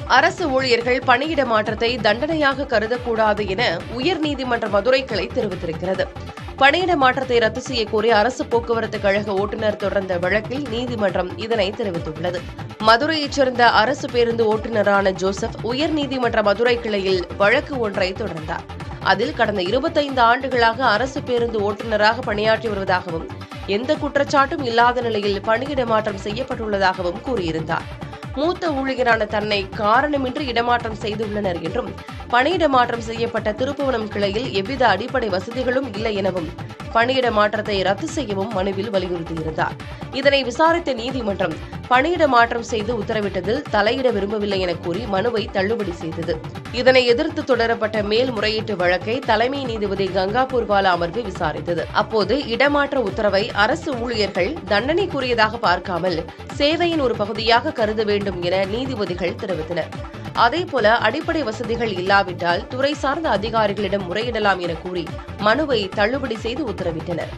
அரசு ஊழியர்கள் பணியிட மாற்றத்தை தண்டனையாக கருதக்கூடாது என உயர்நீதிமன்ற மதுரை கிளை தெரிவித்திருக்கிறது. பணியிட மாற்றத்தை ரத்து செய்யக்கோரி அரசு போக்குவரத்து கழக ஓட்டுநர் தொடர்ந்த வழக்கில் நீதிமன்றம் இதனை தெரிவித்துள்ளது. மதுரையைச் சேர்ந்த அரசு பேருந்து ஓட்டுநரான ஜோசப் உயர்நீதிமன்ற மதுரை கிளையில் வழக்கு ஒன்றை தொடர்ந்தார். அதில் கடந்த 25 ஆண்டுகளாக அரசு பேருந்து ஓட்டுநராக பணியாற்றி வருவதாகவும் எந்த குற்றச்சாட்டும் இல்லாத நிலையில் பணியிட மாற்றம் செய்யப்பட்டுள்ளதாகவும் கூறியிருந்தார். மூத்த ஊழியரான தன்னை காரணமின்றி இடமாற்றம் செய்துள்ளனர் என்றும் பணியிட மாற்றம் செய்யப்பட்ட திருப்புவனம் கிளையில் எவ்வித அடிப்படை வசதிகளும் இல்லை எனவும் பணியிட மாற்றத்தை ரத்து செய்யவும் மனுவில் வலியுறுத்தியிருந்தார். இதனை விசாரித்த நீதிமன்றம் பணியிட மாற்றம் செய்து உத்தரவிட்டதில் தலையிட விரும்பவில்லை என கூறி மனுவை தள்ளுபடி செய்தது. இதனை எதிர்த்து தொடரப்பட்ட மேல்முறையீட்டு வழக்கை தலைமை நீதிபதி கங்காபூர்வாலா அமர்வு விசாரித்தது. அப்போது இடமாற்ற உத்தரவை அரசு ஊழியர்கள் தண்டனைக்குரியதாக பார்க்காமல் சேவையின் ஒரு பகுதியாக கருத வேண்டும் என நீதிபதிகள் தெரிவித்தனர். அதேபோல அடிப்படை வசதிகள் இல்லாவிட்டால் துறை சார்ந்த அதிகாரிகளிடம் முறையிடலாம் என கூறி மனுவை தள்ளுபடி செய்து உத்தரவிட்டனர்.